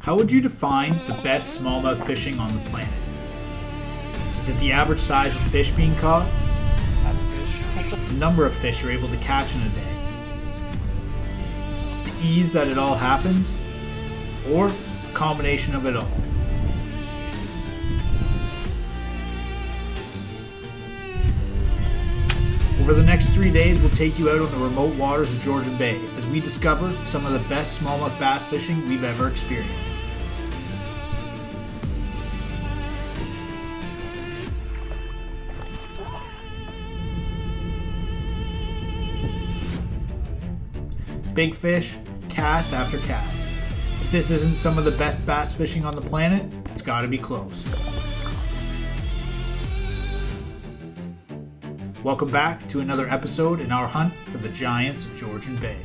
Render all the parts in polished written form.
How would you define the best smallmouth fishing on the planet? Is it the average size of fish being caught? That's fish. The number of fish you're able to catch in a day? The ease that it all happens? Or a combination of it all? Over the next 3 days, we'll take you out on the remote waters of Georgian Bay as we discover some of the best smallmouth bass fishing we've ever experienced. Big fish, cast after cast. If this isn't some of the best bass fishing on the planet, it's gotta be close. Welcome back to another episode in our hunt for the giants of Georgian Bay.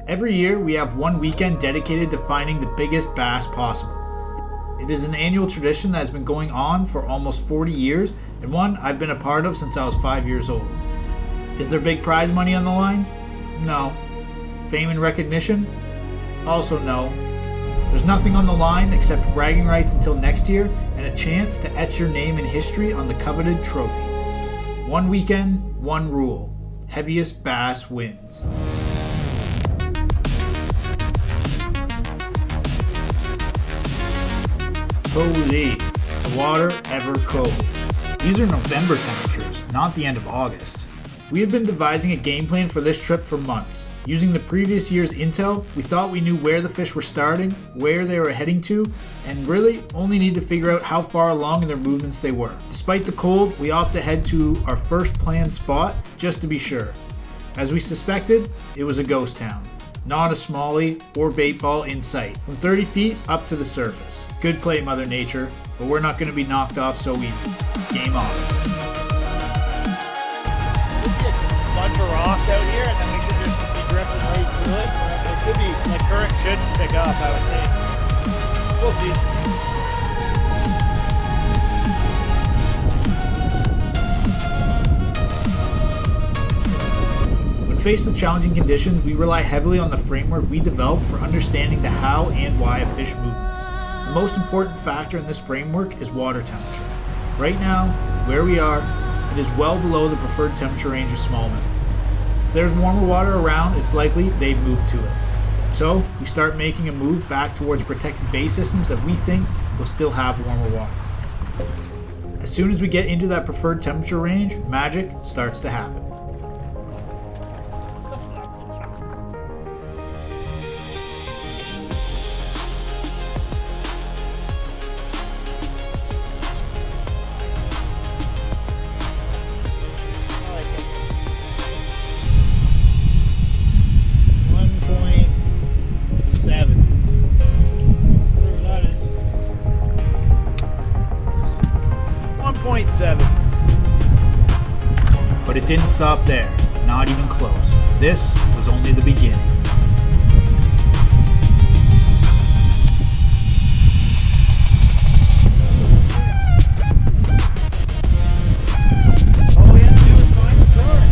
Every year we have one weekend dedicated to finding the biggest bass possible. It is an annual tradition that has been going on for almost 40 years and one I've been a part of since I was 5 years old. Is there big prize money on the line? No. Fame and recognition? Also no. There's nothing on the line except bragging rights until next year and a chance to etch your name in history on the coveted trophy. One weekend, one rule. Heaviest bass wins. Holy, the water ever cold. These are November temperatures, not the end of August. We had been devising a game plan for this trip for months. Using the previous year's intel, we thought we knew where the fish were starting, where they were heading to, and really only need to figure out how far along in their movements they were. Despite the cold, we opted to head to our first planned spot just to be sure. As we suspected, it was a ghost town. Not a smallie or bait ball in sight, from 30 feet up to the surface. Good play, Mother Nature, but we're not going to be knocked off so easy. Game on. A bunch of rocks out here, and then we should just be drifting right through it. It could be, the current should pick up, I would think. We'll see. When faced with challenging conditions, we rely heavily on the framework we developed for understanding the how and why of fish movements. The most important factor in this framework is water temperature. Right now, where we are, it is well below the preferred temperature range of smallmouth. If there's warmer water around, it's likely they've moved to it. So, we start making a move back towards protected bay systems that we think will still have warmer water. As soon as we get into that preferred temperature range, magic starts to happen. But it didn't stop there, not even close. This was only the beginning. All we have to do is find the current.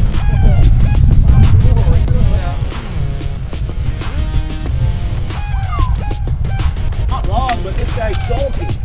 Not long, but this guy's salty. 1.55.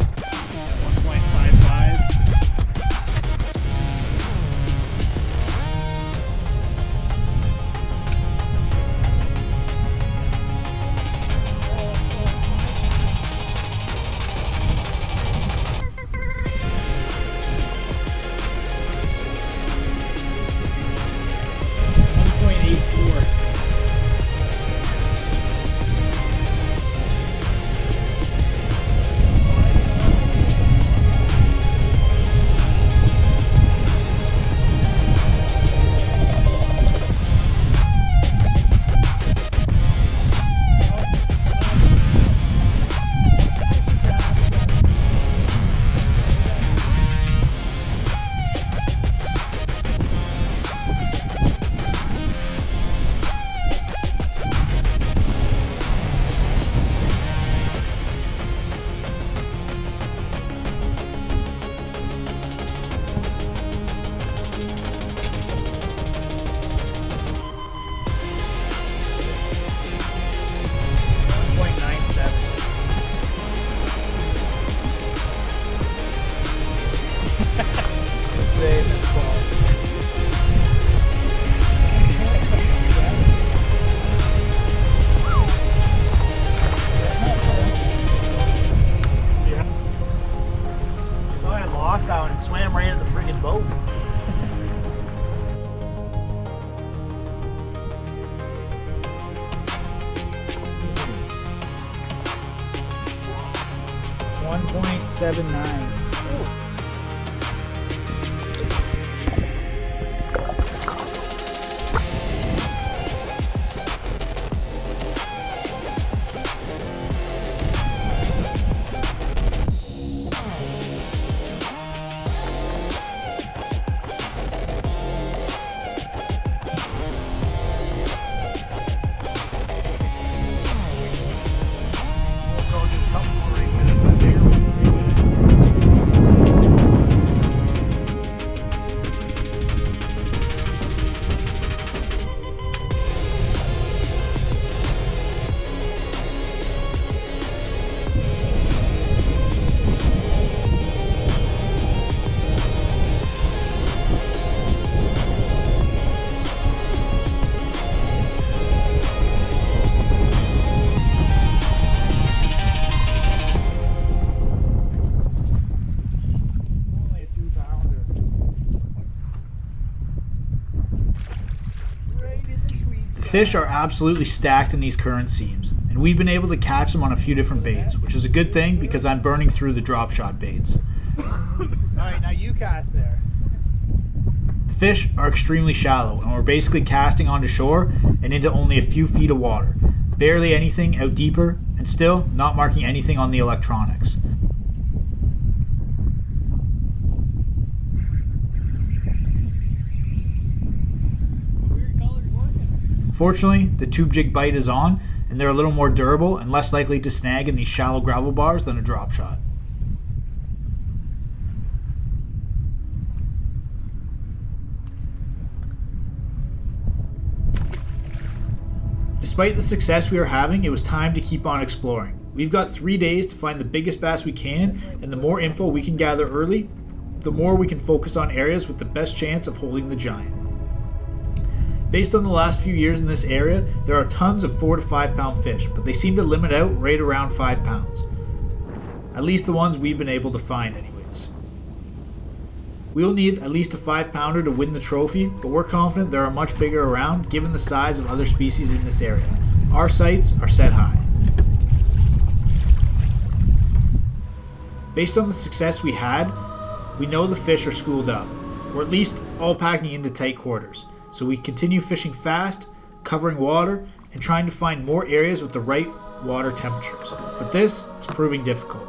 7.9. Fish are absolutely stacked in these current seams, and we've been able to catch them on a few different baits, which is a good thing because I'm burning through the drop shot baits. Alright, now you cast there. The fish are extremely shallow, and we're basically casting onto shore and into only a few feet of water, barely anything out deeper, and still not marking anything on the electronics. Fortunately, the tube jig bite is on, and they're a little more durable and less likely to snag in these shallow gravel bars than a drop shot. Despite the success we are having, it was time to keep on exploring. We've got 3 days to find the biggest bass we can, and the more info we can gather early, the more we can focus on areas with the best chance of holding the giant. Based on the last few years in this area, there are tons of 4 to 5 pound fish, but they seem to limit out right around 5 pounds. At least the ones we've been able to find anyways. We'll need at least a 5 pounder to win the trophy, but we're confident there are much bigger around given the size of other species in this area. Our sights are set high. Based on the success we had, we know the fish are schooled up, or at least all packing into tight quarters. So we continue fishing fast, covering water, and trying to find more areas with the right water temperatures. But this is proving difficult.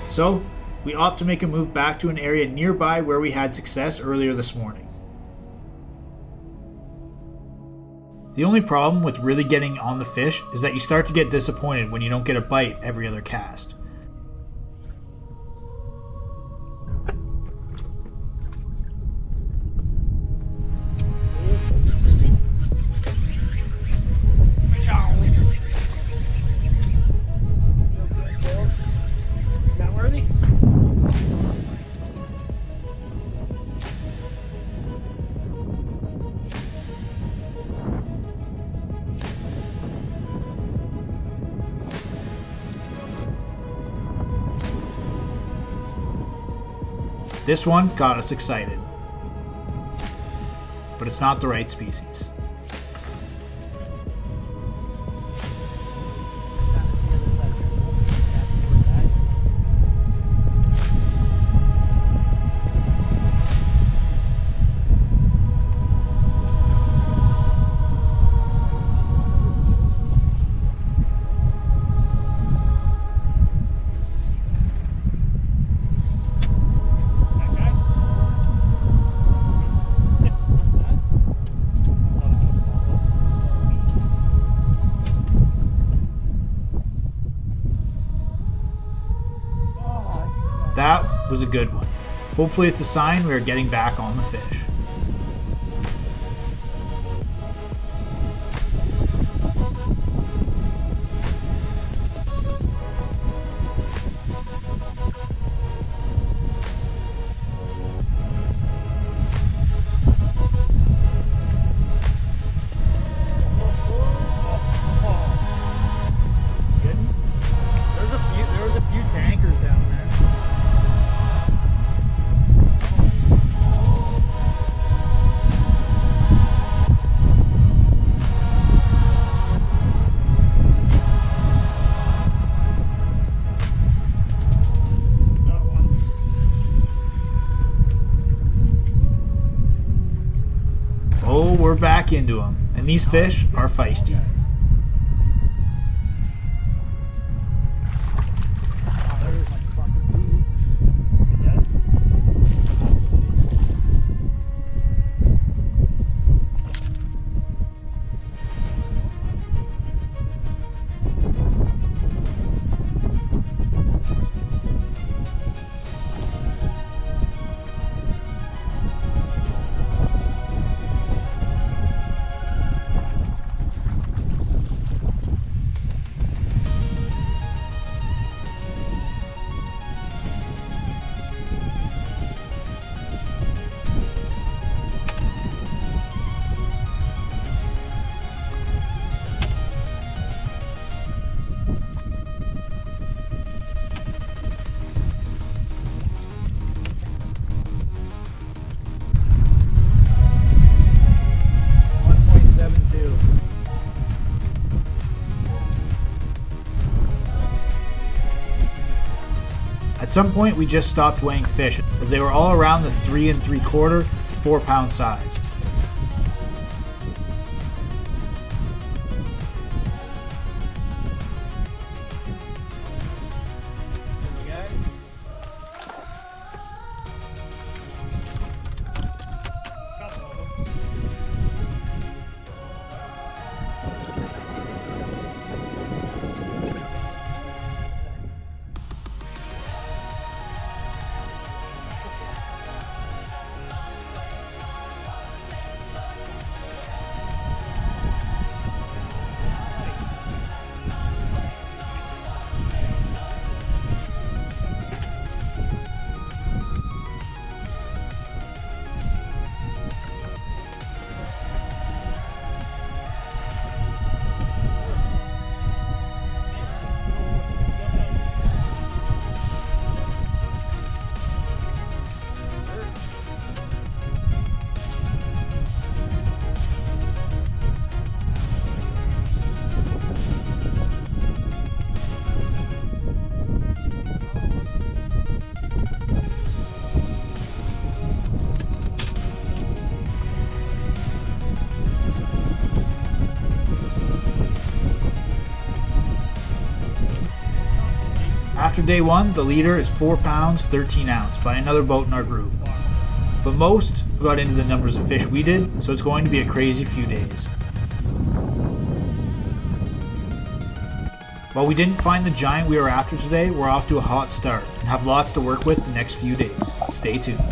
So, we opt to make a move back to an area nearby where we had success earlier this morning. The only problem with really getting on the fish is that you start to get disappointed when you don't get a bite every other cast. This one got us excited, but it's not the right species. That was a good one. Hopefully it's a sign we are getting back on the fish. There was a few tankers down there. So we're back into them, and these fish are feisty. At some point, we just stopped weighing fish as they were all around the 3 3/4 to 4 pound size. After day 1, the leader is 4 pounds 13 ounce by another boat in our group. But most got into the numbers of fish we did, so it's going to be a crazy few days. While we didn't find the giant we were after today, we're off to a hot start and have lots to work with the next few days. Stay tuned.